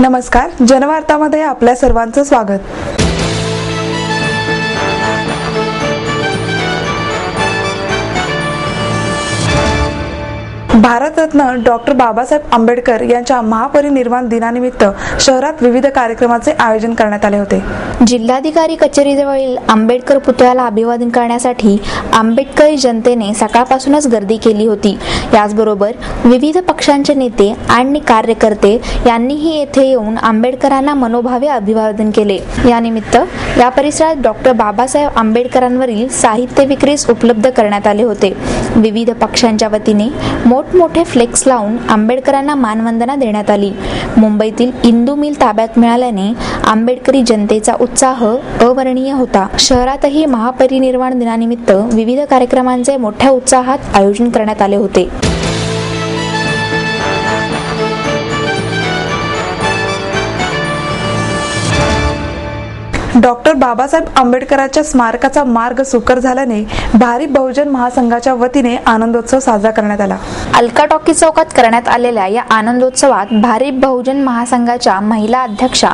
नमस्कार, जनवार्तामध्ये आपल्या सर्वांचं स्वागत। भारतरत्न डॉक्टर बाबासाहेब आंबेडकर यांच्या महापरिनिर्वाण दिनानिमित्त शहरात विविध कार्यक्रमाचे आयोजन करण्यात आले होते। जिल्हाधिकारी कचेरीजवळील आंबेडकर पुतळ्याला अभिवादन करण्यासाठी आंबेडकरी जनतेने सकाळपासूनच गर्दी केली होती। याचबरोबर विविध पक्षांचे नेते आणि कार्यकर्ते यांनीही येथे येऊन आंबेडकरांना मनोभावे अभिवादन केले। यानिमित्त या परिसरात डॉक्टर बाबासाहेब आंबेडकरांवरील साहित्य विक्रीस उपलब्ध करण्यात आले होते। विविध पक्षांच्या वतीने मोठमोठे फ्लेक्स लावून आंबेडकरांना मानवंदना देण्यात आली। मुंबईतील इंदू मिल ताब्यात मिळाल्याने आंबेडकरी जनतेचा उत्साह अवर्णनीय होता। शहरातही महापरिनिर्वाण दिनानिमित्त विविध कार्यक्रमांचे मोठ्या उत्साहात आयोजन करण्यात आले होते। डॉक्टर बाबासाहेब आंबेडकरांच्या स्मारकाचा मार्ग सुकर झाल्याने भारिप बहुजन महासंघाच्या वतीने आनंदोत्सव साजरा करण्यात आला। अलका टॉकी चौकात करण्यात आलेल्या या आनंदोत्सवात भारिप बहुजन महासंघाच्या महिला अध्यक्षा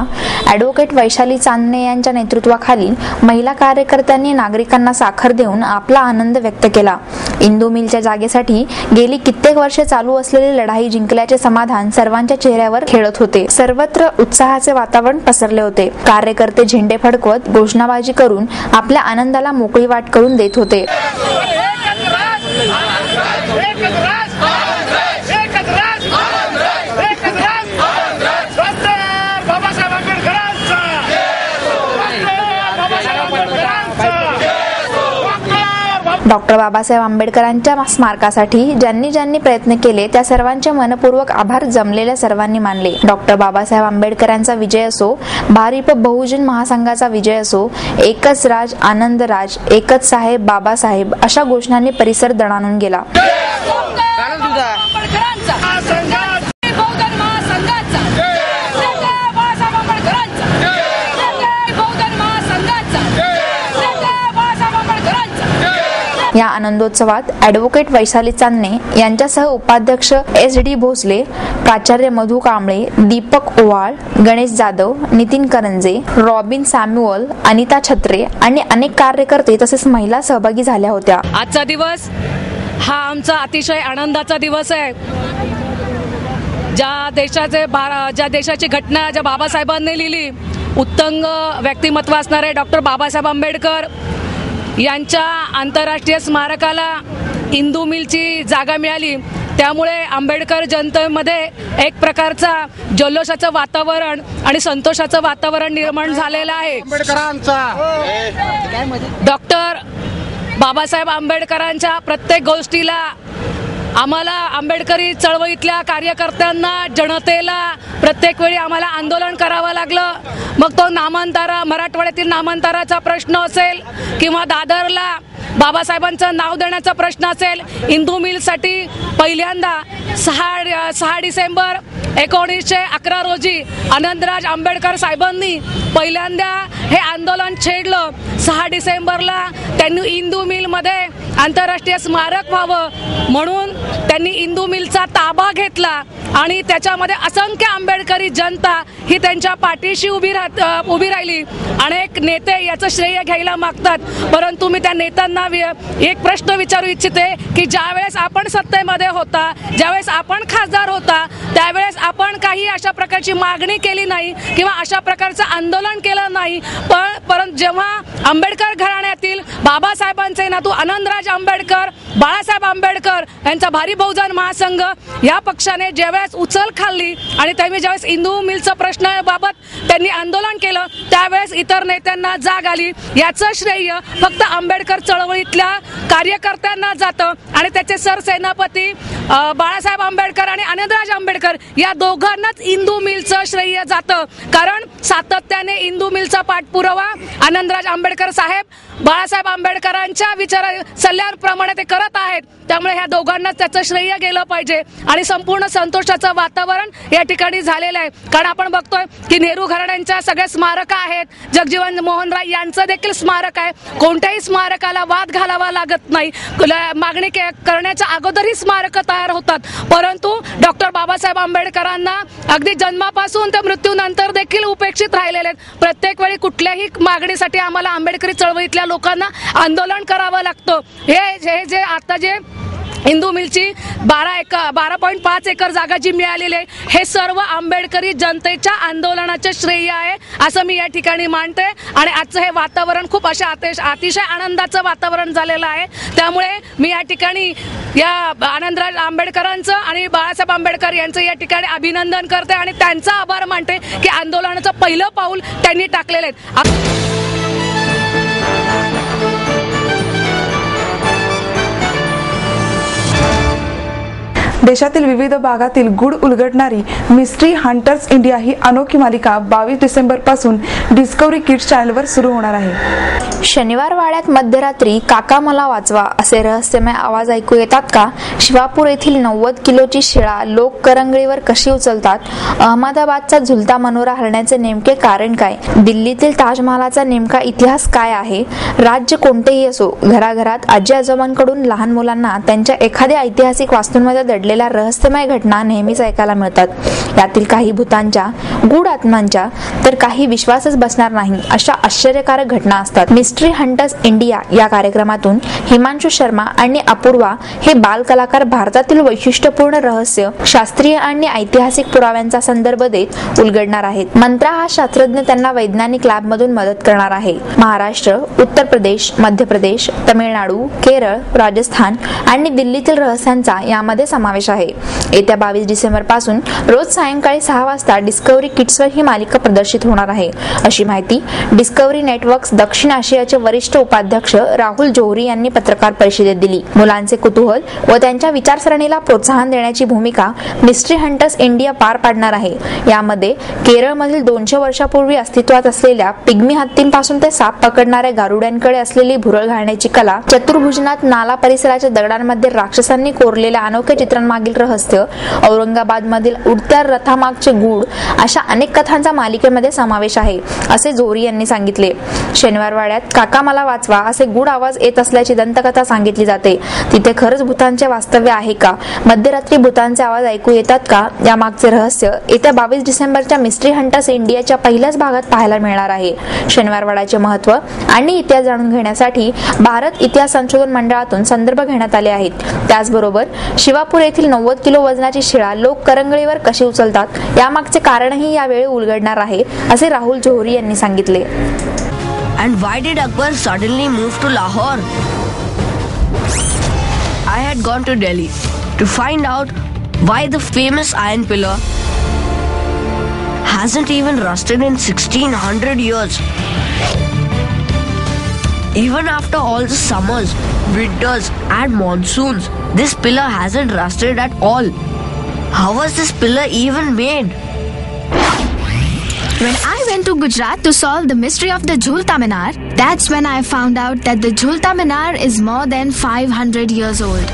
ॲडव्होकेट वैशाली चांदणे यांच्या नेतृत्वाखाली महिला कार्यकर्त्यांनी नागरिकांना साखर देऊन आपला आनंद व्यक्त केला। इंदू मिलच्या जागेसाठी गेली कित्येक वर्षे चालू असलेली लढाई जिंकल्याचे समाधान सर्वांच्या चेहऱ्यावर खेळत होते। सर्वत्र उत्साहाचे वातावरण पसरले होते। कार्यकर्ते झेंडे फडकवत घोषणाबाजी करून आपल्या आनंदाला मोकळी वाट करून देत होते। डॉक्टर बाबासाहेब आंबेडकरांच्या स्मारकासाठी ज्यांनी प्रयत्न केले त्या सर्वांचे मनपूर्वक आभार जमलेल्या सर्वांनी मानले। डॉक्टर बाबासाहेब आंबेडकरांचा विजय असो, भारिप बहुजन महासंघाचा विजय असो, एकच राज आनंद राज, एकच साहेब बाबासाहेब अशा घोषणांनी परिसर दणाणून गेला। या आनंदोत्सवात ॲडव्होकेट वैशाली चांदणे यांच्यासह उपाध्यक्ष SD भोसले, प्राचार्य मधु कांबळे, दीपक ओवाळ, गणेश जाधव, नितीन करंजे, रॉबिन सॅम्युअल, अनिता छत्रे आणि अनेक कार्यकर्ते तसेच महिला सहभागी झाल्या होत्या। आजचा दिवस हा आमचा अतिशय आनंदाचा दिवस आहे। ज्या देशाची घटना ज्या बाबासाहेबांनी लिहिली, उत्तुंग व्यक्तिमत्व असणारे डॉक्टर बाबासाहेब आंबेडकर यांच्या आंतरराष्ट्रीय स्मारकाला इंदू मिलची जागा मिळाली। त्यामुळे आंबेडकर जनतेमध्ये एक प्रकारचा जल्लोषाचं वातावरण आणि संतोषाचं वातावरण निर्माण झालेलं आहे। डॉक्टर बाबासाहेब आंबेडकरांच्या प्रत्येक गोष्टीला आम्हाला आंबेडकरी चळवळीतल्या कार्यकर्त्यांना, जनतेला प्रत्येक वेळी आम्हाला आंदोलन करावं लागलं। मग तो मराठवाड्यातील नामांतराचा प्रश्न असेल किंवा दादरला बाबासाहेबांचं नाव देण्याचा प्रश्न असेल। इंदू मिलसाठी पहिल्यांदा 6 डिसेंबर 1911 रोजी आनंदराज आंबेडकर साहेबांनी पहिल्यांदा हे आंदोलन छेडलं। 6 डिसेंबरला त्यांनी इंदू मिलमध्ये आंतरराष्ट्रीय स्मारक व्हावं म्हणून त्यांनी इंदू मिलचा ताबा घेतला आणि त्याच्यामध्ये असंख्य आंबेडकरी जनता ही त्यांच्या पाठीशी उभी राहिली। अनेक नेते याचं श्रेय घ्यायला मागतात, परंतु मी त्या नेत्यांना एक प्रश्न विचारू इच्छिते की ज्यावेळेस आपण सत्तेमध्ये होता, ज्यावेळेस आपण खासदार होता, त्यावेळेस आपण काही अशा प्रकारची मागणी केली नाही किंवा अशा प्रकारचं आंदोलन केलं नाही। परंतु जेव्हा आंबेडकर घराण्यातील बाबासाहेबांचे नातू आनंदराज आंबेडकर, बाळासाहेब आंबेडकर यांचा भारिप बहुजन महासंघ या पक्षाने ज्यावेळेस उचल खाल्ली आणि त्यांनी ज्यावेळेस इंदू मिलचा प्रश्नाबाबत त्यांनी आंदोलन केलं, त्यावेळेस इतर नेत्यांना जाग आली। याचं श्रेय फक्त आंबेडकर चळवळीतल्या कार्यकर्त्यांना जातं आणि त्याचे सरसेनापती बाळासाहेब आंबेडकर आणि आनंदराज आंबेडकर या दोघांनाच इंदू मिलचं श्रेय जातं। कारण सातत्याने इंदू मिलचा पाठपुरावा आनंदराज आंबेडकर साहेब बाळासाहेब आंबेडकरांच्या सल्ल्याप्रमाणे ते करत आहेत। त्यामुळे ह्या दोघांनाच त्याचं श्रेय गेलं पाहिजे आणि संपूर्ण संतोष संतोषाचं वातावरण या ठिकाणी झालेलं आहे. कारण आपण बघतोय की नेहरू घराण्यांच्या सगळ्या स्मारक आहेत, जगजीवन मोहन राय यांचं देखील स्मारक आहे. कोणत्याही स्मारकाला वाद घालावा लागत नाही. मागणी करण्याच्या अगोदरही स्मारक तयार होतात, परंतु डॉक्टर बाबासाहेब आंबेडकरांना अगदी जन्मापासून ते मृत्यूनंतर देखील उपेक्षित राहिलेले आहेत. प्रत्येक वेळी कुठल्याही मागणीसाठी आम्हाला आंबेडकरी चळवळीतल्या लोकांना आंदोलन करावं लागतं. हे जे आता जे हिंदू मिलची 12.5 एकर जागा जी मिळालेली आहे, हे सर्व आंबेडकरी जनतेच्या आंदोलनाचे श्रेय आहे असं मी या ठिकाणी मानते. आणि आजचं हे वातावरण खूप अतिशय आनंदाचं वातावरण झालेलं आहे. त्यामुळे मी या ठिकाणी या आनंदराज आंबेडकरांचं आणि बाळासाहेब आंबेडकर यांचं या ठिकाणी अभिनंदन करते आणि त्यांचा आभार मानते की आंदोलनाचं पहिलं पाऊल त्यांनी टाकलेलं आहे. देशातील विविध भागातील गूढ उलगडणारी मिस्ट्री हंटर्स इंडिया ही अनोखी मालिका 22 डिसेंबर पासून डिस्कवरी किड्स चॅनलवर सुरू होणार आहे. शनिवार वाड्यात मध्यरात्री काका मला वाचवा असे रहस्यमय आवाज ऐकू येतात का? शिवापूर येथील 90 किलोची शिळा लोक करंगळीवर कशी उचलतात? अहमदाबादचा झुलता मनोरा हरण्याचे नेमके कारण काय? दिल्लीतील ताजमहालाचा नेमका इतिहास काय आहे? राज्य कोणतेही असो, घराघरात आजी आजोबांकडून लहान मुलांना त्यांच्या एखाद्या ऐतिहासिक वास्तूंमध्ये दडलेल्या रहस्यमय घटना नेहमीच ऐकायला मिळतात. यातील काही भूतांच्या, गूढ आत्मांच्या, तर काही विश्वासच बसणार नाही अशा आश्चर्यकारक घटना असतात. मिस्ट्री हंटर्स इंडिया या कार्यक्रमातून हिमांशू शर्मा आणि अपूर्वा हे बाल कलाकार भारतातील वैशिष्ट्यपूर्ण रहस्य, शास्त्रीय आणि ऐतिहासिक पुराव्यांचा संदर्भ देत उलगडणार आहेत. मंत्रा हा शास्त्रज्ञ त्यांना वैज्ञानिक लॅबमधून मदत करणार आहे. महाराष्ट्र, उत्तर प्रदेश, मध्य प्रदेश, तमिळनाडू, केरळ, राजस्थान आणि दिल्लीतील रहस्यांचा यामध्ये समावेश आहे. येत्या 22 डिसेंबर पासून रोज सायंकाळी 6 वाजता डिस्कवरी किड्सवर ही मालिका प्रदर्शित होणार आहे, अशी माहिती डिस्कवरी नेटवर्क्स दक्षिण आशियाचे वरिष्ठ उपाध्यक्ष राहुल जोहरी यांनी पत्रकार परिषदेत दिली. मुलांचे कुतूहल व त्यांच्या विचारसरणीला प्रोत्साहन देण्याची भूमिका मिस्ट्री हंटर्स इंडिया पार पाडणार आहे. यामध्ये केरळमधील 200 वर्षापूर्वी अस्तित्वात असलेल्या पिग्मी हत्तींपासून ते साप पकडणाऱ्या गारुड्यांकडे असलेली भुरळ घालण्याची कला, चतुर्भुजनाथ नाला परिसराच्या दगडांमध्ये राक्षसांनी कोरलेल्या अनोख्या चित्रांमागील रहस्य, औरंगाबादमधील उडत्या रथामागचे गूढ अशा अनेक कथांचा मालिकेमध्ये समावेश आहे, असे जोहरी यांनी सांगितले. शनिवार वाड्यात काका मला वाचवा असे गूढ आवाज येत असल्याची दंतकथा सांगितली जाते. तिथे खरंच भूतांचे वास्तव्य आहे का? मध्यरात्री भूतांचे आवाज ऐकू येतात का? यामागचे रहस्य येत्या 22 डिसेंबरच्या मिस्ट्री हंटर्स इंडियाच्या पहिल्याच भागात पाहायला मिळणार आहे. शनिवार वाड्याचे महत्त्व आणि इतिहास जाणून घेण्यासाठी भारत इतिहास संशोधन मंडळातून संदर्भ घेण्यात आले आहेत. त्याचबरोबर शिवापूर येथील 90 किलो वजनाची शिळा लोक करंगळीवर कशी उचलतात यामागचे कारणही यावेळी उलगडणार आहे, असे राहुल जोहरी यांनी सांगितले. And why did Akbar suddenly move to Lahore? I had gone to Delhi to find out why the famous iron pillar hasn't even rusted in 1600 years. Even after all the summers, winters and monsoons, this pillar hasn't rusted at all. How was this pillar even made? When I went to Gujarat to solve the mystery of the Jhulta Minar, that's when I found out that the Jhulta Minar is more than 500 years old.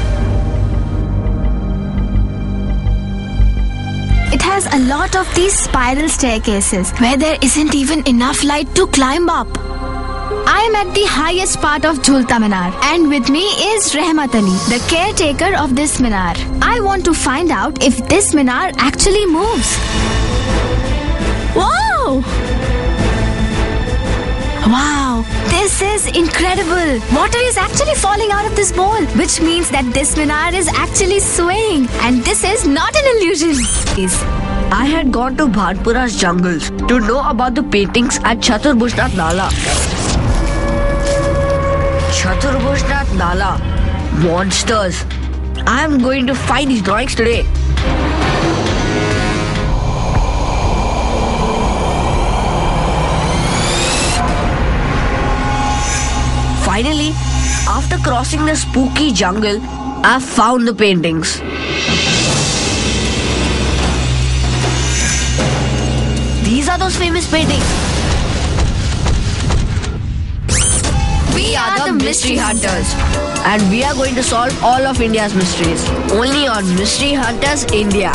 It has a lot of these spiral staircases where there isn't even enough light to climb up. I am at the highest part of Jhulta Minar, and with me is Rehmat Ali, the caretaker of this minar. I want to find out if this minar actually moves. Wow! Wow, this is incredible. Water is actually falling out of this bowl, which means that this minar is actually swaying, and this is not an illusion. I had gone to Bhatpura's jungles to know about the paintings at Chaturbhushnath Nala. Chaturbhushnath Nala. Monsters. I am going to find these drawings today. Finally, after crossing the spooky jungle, I found the paintings. These are those famous paintings. We are the Mystery Hunters, and we are going to solve all of India's mysteries. Only on Mystery Hunters India.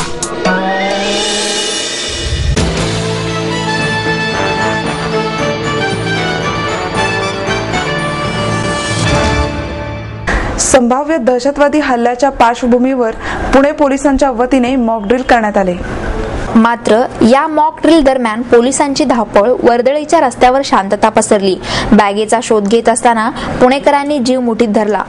संभाव्य दहशतवादी हल्ल्याच्या पार्श्वभूमीवर पुणे पोलिसांच्या वतीने mock drill करण्यात आले. मात्र या मॉक ड्रिल दरम्यान पोलिसांची धावपळ, वर्दळीच्या रस्त्यावर शांतता पसरली. बॅगेचा शोध घेत असताना पुणेकरांनी जीव मुठीत धरला.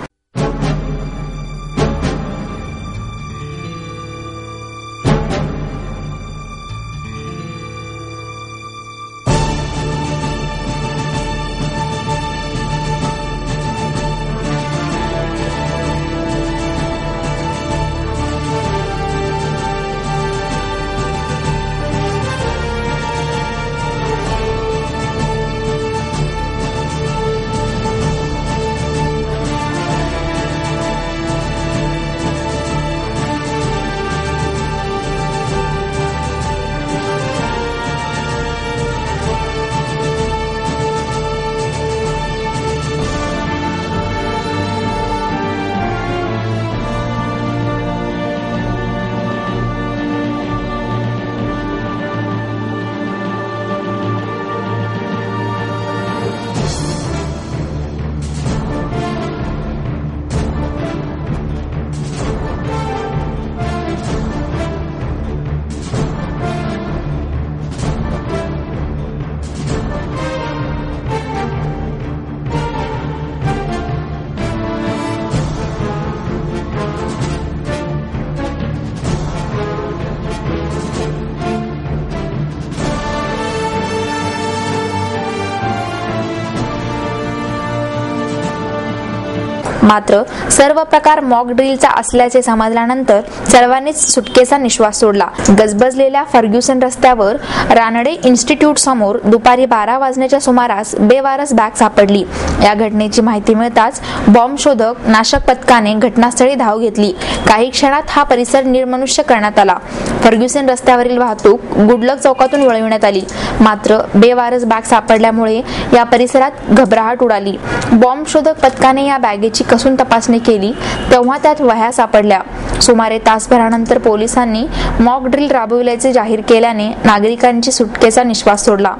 मात्र सर्व प्रकार मॉक ड्रिलचा असल्याचे समजल्यानंतर सर्वांनीच सुटकेचा निश्वास सोडला. गजबजलेल्या फर्ग्युसन रस्त्यावर रानडे इन्स्टिट्यूट समोर दुपारी 12 वाजण्याच्या सुमारास बेवारस बॅग सापडली. या घटनेची माहिती मिळताच बॉम्ब शोधक नाशक पथकाने घटनास्थळी धाव घेतली. काही क्षणात हा परिसर निर्मनुष्य करण्यात आला. फर्ग्युसन रस्त्यावरील वाहतूक गुडलक चौकातून वळविण्यात आली. मात्र बेवारस बॅग सापडल्यामुळे या परिसरात घबराहट उडाली. बॉम्ब शोधक पथकाने या बॅगेची कसून तपासणी केली तेव्हा त्यात वह्या सापडल्या. सुमारे तासभरानंतर पोलिसांनी मॉक ड्रिल राबविल्याचे जाहीर केल्याने नागरिकांची सुटकेचा निश्वास सोडला.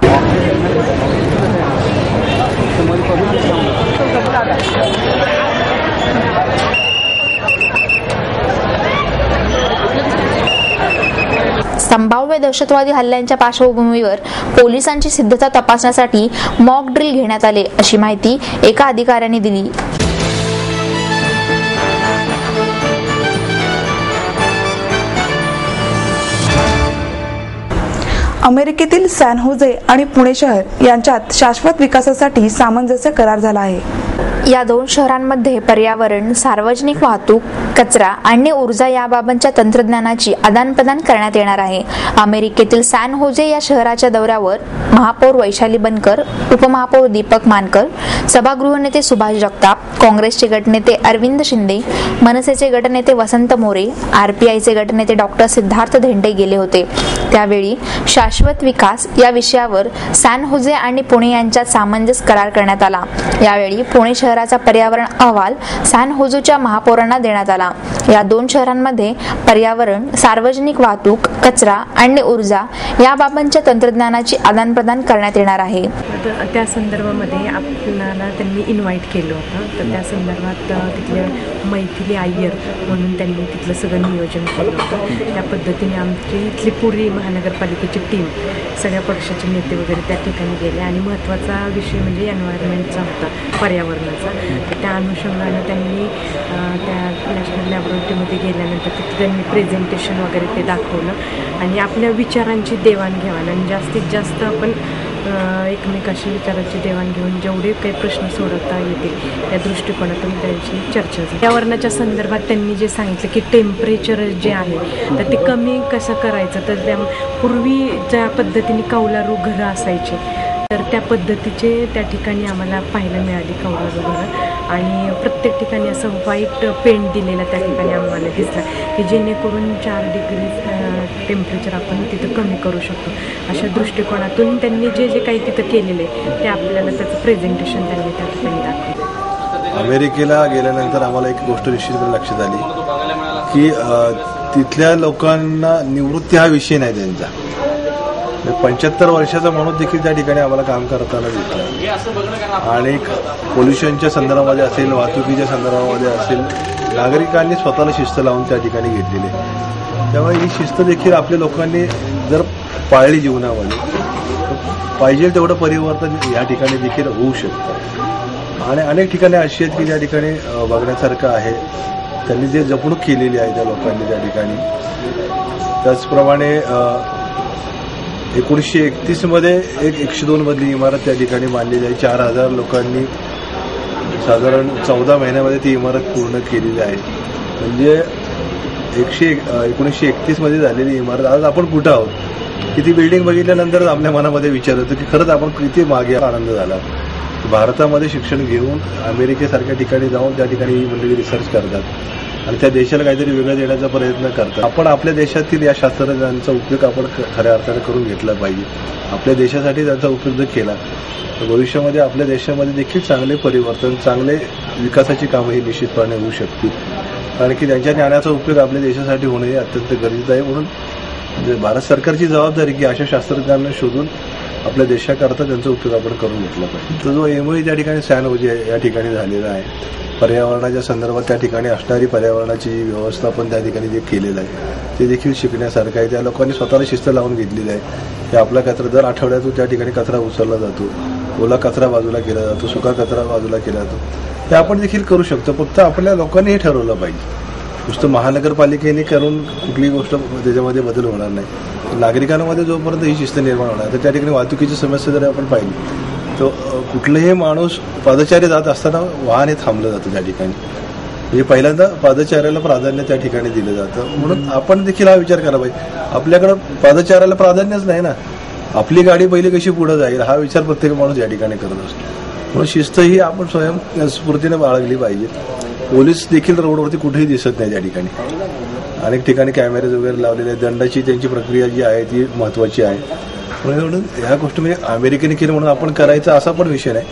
संभाव्य दहशतवादी हल्ल्यांच्या पार्श्वभूमीवर पोलिसांची सिद्धता तपासण्यासाठी मॉक ड्रिल घेण्यात आले, अशी माहिती एका अधिकाऱ्याने दिली. अमेरिकेतील सॅन होजे आणि पुणे शहर यांच्यात शाश्वत विकासासाठी सामंजस्य करार झाला आहे. या दोन शहरांमध्ये पर्यावरण, सार्वजनिक वाहतूक, कचरा आणि ऊर्जा याबाबतच्या तंत्रज्ञानाची आदानप्रदान करण्यात येणार आहे. अमेरिकेतील सॅन होजे या शहराच्या दौऱ्यावर महापौर वैशाली बनकर, उपमहापौर दीपक मानकर, सभागृह नेते सुभाष जगताप, काँग्रेसचे गटनेते अरविंद शिंदे, मनसेचे गटनेते वसंत मोरे, आरपीआयचे गटनेते डॉक्टर सिद्धार्थ धेंडे गेले होते. त्यावेळी शाश्वत विकास या विषयावर सॅन होजे आणि पुणे यांच्यात सामंजस्य करार करण्यात आला. यावेळी पुणे शहराचा पर्यावरण अहवाल सॅन होजेच्या महापौरांना देण्यात आला. या दोन शहरांमध्ये पर्यावरण, सार्वजनिक वाहतूक, कचरा आणि ऊर्जा याबाबतच्या तंत्रज्ञानाची आदानप्रदान करण्यात येणार आहे. त्या संदर्भामध्ये आपल्याला त्यांनी इन्व्हाइट केलं होतं. तर त्या संदर्भात तिथले मैथिली अय्यर म्हणून त्यांनी तिथलं सगळं नियोजन केलं होतं. त्या पद्धतीने आमची इथली पूर्वी महानगरपालिकेची टीम, सगळ्या पक्षाचे नेते वगैरे त्या ठिकाणी गेले आणि महत्त्वाचा विषय म्हणजे एन्व्हायरमेंटचा होता, पर्यावरणाचा. तर त्या अनुषंगानं त्यांनी त्या नॅशनल लॅबोरेटरीमध्ये गेल्यानंतर तिथे त्यांनी प्रेझेंटेशन वगैरे ते दाखवलं आणि आपल्या विचारांची देवाणघेवाण आणि जास्तीत जास्त आपण एकमेकाशी विचारांची देवाणघेवाण जेवढे काही प्रश्न सोडवता येतील त्या दृष्टिकोनातून त्यांची चर्चा झाली. पर्यावरणाच्या संदर्भात त्यांनी जे सांगितलं की टेम्परेचर जे आहे तर ते कमी कसं करायचं, तर त्या पूर्वी ज्या पद्धतीने कौलारू घरं असायची तर त्या पद्धतीचे त्या ठिकाणी आम्हाला पाहायला मिळाली कौलारू घरं. आणि प्रत्येक ठिकाणी असं व्हाईट पेंट दिलेला त्या ठिकाणी आम्हाला दिसला की जेणेकरून 4 डिग्री टेम्परेचर आपण तिथं कमी करू शकतो. अशा दृष्टिकोनातून त्यांनी जे जे काही तिथं केलेलं आहे ते आपल्याला त्याचं प्रेझेंटेशन त्यांनी त्या ठिकाणी दाखवलं. अमेरिकेला गेल्यानंतर आम्हाला एक गोष्ट निश्चितपणे लक्षात आली की तिथल्या लोकांना निवृत्ती हा विषय नाही त्यांचा. 75 वर्षाचा माणूस देखील त्या ठिकाणी आम्हाला काम करताना दिसला आणि पोल्युशनच्या संदर्भामध्ये असेल, वाहतुकीच्या संदर्भामध्ये असेल, नागरिकांनी स्वतःला शिस्त लावून त्या ठिकाणी घेतलेली आहे. त्यामुळे ही शिस्त देखील आपल्या लोकांनी जर पाळली जीवनामध्ये पाहिजे तेवढं परिवर्तन या ठिकाणी देखील होऊ शकतं. आणि अनेक ठिकाणी अशी आहेत की ज्या ठिकाणी बघण्यासारखं आहे. त्यांनी जे जपणूक केलेली आहे त्या लोकांनी त्या ठिकाणी. त्याचप्रमाणे 1931 मध्ये एक 102 मधली इमारत त्या ठिकाणी बांधलेली आहे. 4000 लोकांनी साधारण 14 महिन्यामध्ये ती इमारत पूर्ण केलेली आहे. म्हणजे 1931 मध्ये झालेली इमारत आज आपण कुठं आहोत की ती बिल्डिंग बघितल्यानंतर आपल्या मनामध्ये विचार होतो की खरंच आपण किती मागे आनंद झाला. भारतामध्ये शिक्षण घेऊन अमेरिकेसारख्या ठिकाणी जाऊन त्या ठिकाणी ही मंडळी रिसर्च करतात आणि त्या देशाला काहीतरी वेगळं देण्याचा प्रयत्न करतात. आपण आपल्या देशातील या शास्त्रज्ञांचा उपयोग आपण खऱ्या अर्थाने करून घेतला पाहिजे. आपल्या देशासाठी त्यांचा उपयोग जर केला तर भविष्यामध्ये आपल्या देशामध्ये देखील चांगले परिवर्तन, चांगले विकासाची कामं ही निश्चितपणे होऊ शकतील. कारण की त्यांच्या ज्ञानाचा उपयोग आपल्या देशासाठी होणं हे अत्यंत गरजेचं आहे. म्हणून भारत सरकारची जबाबदारी की अशा शास्त्रज्ञांना शोधून आपल्या देशाकरता त्यांचा उपयोग आपण करून घेतला पाहिजे. तो जो एमओई त्या ठिकाणी सॅन या ठिकाणी झालेला आहे, पर्यावरणाच्या संदर्भात त्या ठिकाणी असणारी पर्यावरणाची व्यवस्थापन त्या ठिकाणी जे केलेलं आहे ते देखील शिकण्यासारखं आहे. त्या लोकांनी स्वतःला शिस्त लावून घेतलेली आहे की आपला कचरा दर आठवड्यातून त्या ठिकाणी कचरा उचलला जातो, ओला कचरा बाजूला केला जातो, सुका कचरा बाजूला केला जातो. ते आपण देखील करू शकतो. फक्त आपल्या लोकांनी हे ठरवलं पाहिजे. नुसतं महानगरपालिकेने करून कुठलीही गोष्ट त्याच्यामध्ये बदल होणार नाही. नागरिकांमध्ये जोपर्यंत ही शिस्त निर्माण होणार तर त्या ठिकाणी वाहतुकीची समस्या जर आपण पाहिली तर कुठलेही माणूस पादचारी जात असताना वाहन हे थांबलं जातं त्या ठिकाणी. म्हणजे पहिल्यांदा पादचाऱ्याला प्राधान्य त्या ठिकाणी दिलं जातं. म्हणून आपण देखील हा विचार करायला पाहिजे. आपल्याकडं पादचाऱ्याला प्राधान्यच नाही ना, आपली गाडी पहिली कशी पुढे जाईल हा विचार प्रत्येक माणूस या ठिकाणी करत असतो. म्हणून शिस्त ही आपण स्वयंस्फूर्तीने बाळगली पाहिजे. पोलीस देखील रोडवरती कुठेही दिसत नाही त्या ठिकाणी. अनेक ठिकाणी कॅमेरेज वगैरे लावलेले आहेत. दंडाची त्यांची प्रक्रिया जी आहे ती महत्त्वाची आहे. म्हणून ह्या गोष्टी म्हणजे अमेरिकेने केली म्हणून आपण करायचं असा पण विषय नाही.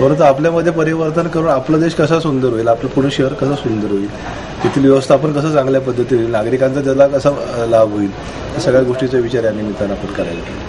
परंतु आपल्यामध्ये परिवर्तन करून आपला देश कसा सुंदर होईल, आपलं पुणे शहर कसं सुंदर होईल, तिथील व्यवस्थापन कसं चांगल्या पद्धतीने होईल, नागरिकांचा त्याला कसा लाभ होईल, या सगळ्या गोष्टीचा विचार या निमित्तानं आपण करायला पाहिजे.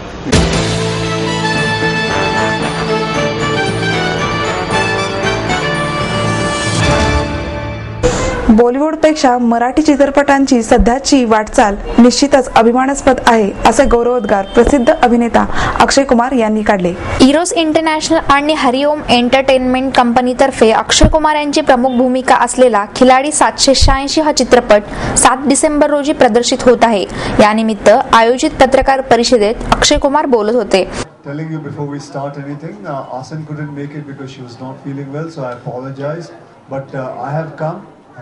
बॉलिवूडपेक्षा मराठी चित्रपटांची सध्याची वाटचाल निश्चितच अभिमानास्पद आहे असे गौरवोद्गार प्रसिद्ध अभिनेता अक्षय कुमार यांनी काढले. इरोस इंटरनॅशनल आणि हरिओम एंटरटेनमेंट कंपनीतर्फे अक्षय कुमार यांची प्रमुख भूमिका असलेला खिलाडी 786 हा चित्रपट 7 डिसेंबर रोजी प्रदर्शित होत आहे. यानिमित्त आयोजित पत्रकार परिषदेत अक्षय कुमार बोलत होते. Telling you before we start anything, Asan couldn't make it because she was not feeling well, so I apologize. But I have come.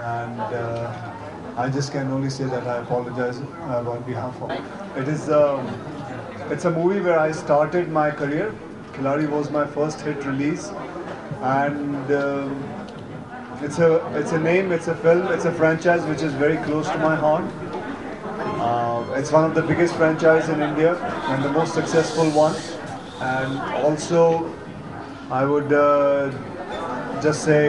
And I just can only say that I apologize on behalf of it. It's a movie where I started my career. Khiladi was my first hit release, and it's a name, it's a film, it's a franchise which is very close to my heart. It's one of the biggest franchise in India and the most successful one. And also, I would just say.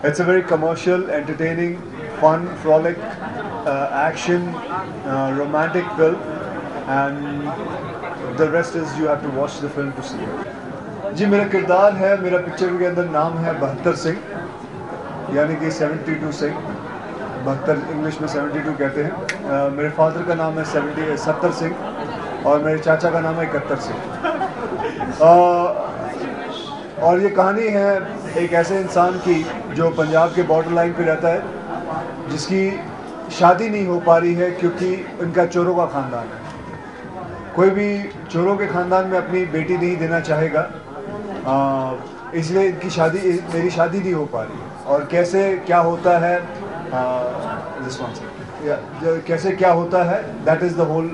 It's a very commercial, entertaining, fun, frolic, action, romantic film, and the rest is you have to watch the film to see it. जी मेरा किरदार है, मेरा picture के अंदर नाम है 72 सिंह, यानी कि 72 सिंह. 72 English में 72 कहते हैं. मेरे फादर का नाम है 70 सिंह और मेरे चाचा का नाम है 71 सिंह. और ये कहानी है एक ऐसे इंसान की जो पंजाब के बॉर्डर लाइन पे रहता है, जिसकी शादी नहीं हो पा रही है क्योंकि उनका चोरों का ख़ानदान है. कोई भी चोरों के ख़ानदान में अपनी बेटी नहीं देना चाहेगा, इसलिए इनकी मेरी शादी नहीं हो पा रही है. और कैसे क्या होता है, कैसे क्या होता है, that is the whole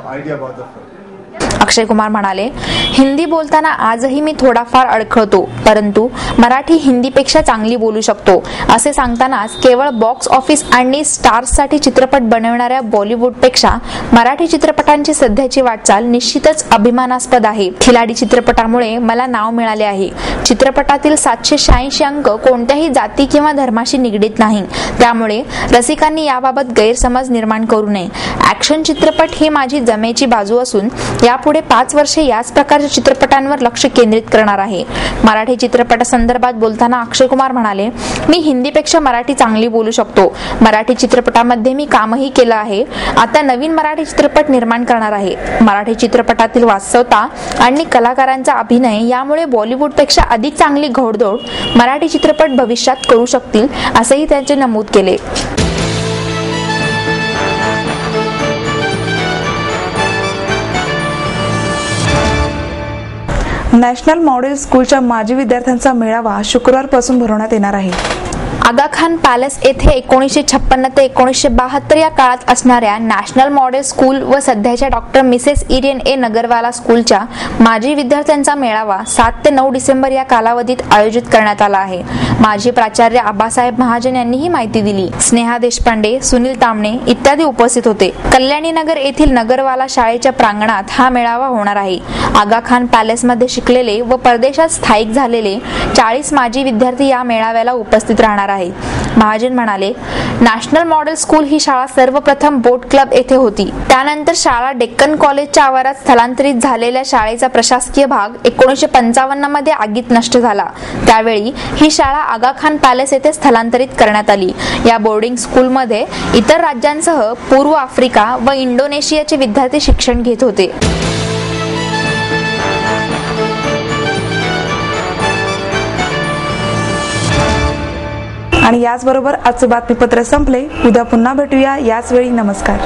idea about the film. Akshay Kumar म्हणाले, हिंदी बोलताना आजही मी थोडाफार अडखळतो, परंतु मराठी हिंदीपेक्षा चांगली बोलू शकतो असे सांगतानाच केवळ बॉक्स ऑफिस आणि स्टार्ससाठी चित्रपट बनवणाऱ्या बॉलिवूडपेक्षा मराठी चित्रपटांची सध्याची वाटचाल निश्चितच अभिमानास्पद आहे. खिलाडी चित्रपटामुळे मला नाव मिळाले आहे. चित्रपटातील 786 अंक कोणत्याही जाती किंवा धर्माशी निगडीत नाही, त्यामुळे रसिकांनी याबाबत गैरसमज निर्माण करू नये. ऍक्शन चित्रपट ही माझी जमेची बाजू असून यापुढे 5 वर्षे याच प्रकारच्या चित्रपटांवर लक्ष केंद्रित करणार आहे. मराठी चित्रपटासंदर्भात बोलताना अक्षय कुमार म्हणाले, मी हिंदीपेक्षा मराठी चांगली बोलू शकतो. मराठी चित्रपटामध्ये मी कामही केलं आहे. आता नवीन मराठी चित्रपट निर्माण करणार आहे. मराठी चित्रपटातील वास्तवता आणि कलाकारांचा अभिनय यामुळे बॉलिवूडपेक्षा अधिक चांगली घोडदौड मराठी चित्रपट भविष्यात करू शकतील असेही त्यांचे नमूद केले. नॅशनल मॉडेल स्कूलच्या माजी विद्यार्थ्यांचा मेळावा शुक्रवारपासून भरवण्यात येणार आहे. आगा खान पॅलेस येथे 1956 ते 1972 या काळात असणाऱ्या नॅशनल मॉडेल स्कूल व सध्याच्या डॉक्टर मिसेस इरियन ए नगरवाला स्कूलच्या माजी विद्यार्थ्यांचा मेळावा 7 ते 9 डिसेंबर या कालावधीत आयोजित करण्यात आला आहे. माजी प्राचार्य आबासाहेब महाजन यांनी ही माहिती दिली. स्नेहा देशपांडे, सुनील तांबणे इत्यादी उपस्थित होते. कल्याणी नगर येथील नगरवाला शाळेच्या प्रांगणात हा मेळावा होणार आहे. आगा खान पॅलेसमध्ये शिकलेले व परदेशात स्थायिक झालेले 40 माजी विद्यार्थी या मेळाव्याला उपस्थित राहणार आहेत. महाजन म्हणाले, नॅशनल मॉडेल स्कूल ही शाळा सर्वप्रथम बोट क्लब येथे होती. त्यानंतर शाळा डेक्कन कॉलेजच्या आवारात स्थलांतरित झालेल्या शाळेचा प्रशासकीय भाग 1955 मध्ये आगीत नष्ट झाला. त्यावेळी ही शाळा आगा खान पॅलेस येथे स्थलांतरित करण्यात आली. या बोर्डिंग स्कूलमध्ये इतर राज्यांसह पूर्व आफ्रिका व इंडोनेशियाचे विद्यार्थी शिक्षण घेत होते. आणि याचबरोबर आजचे बातमीपत्र संपले. उद्या पुन्हा भेटूया याच वेळी. नमस्कार.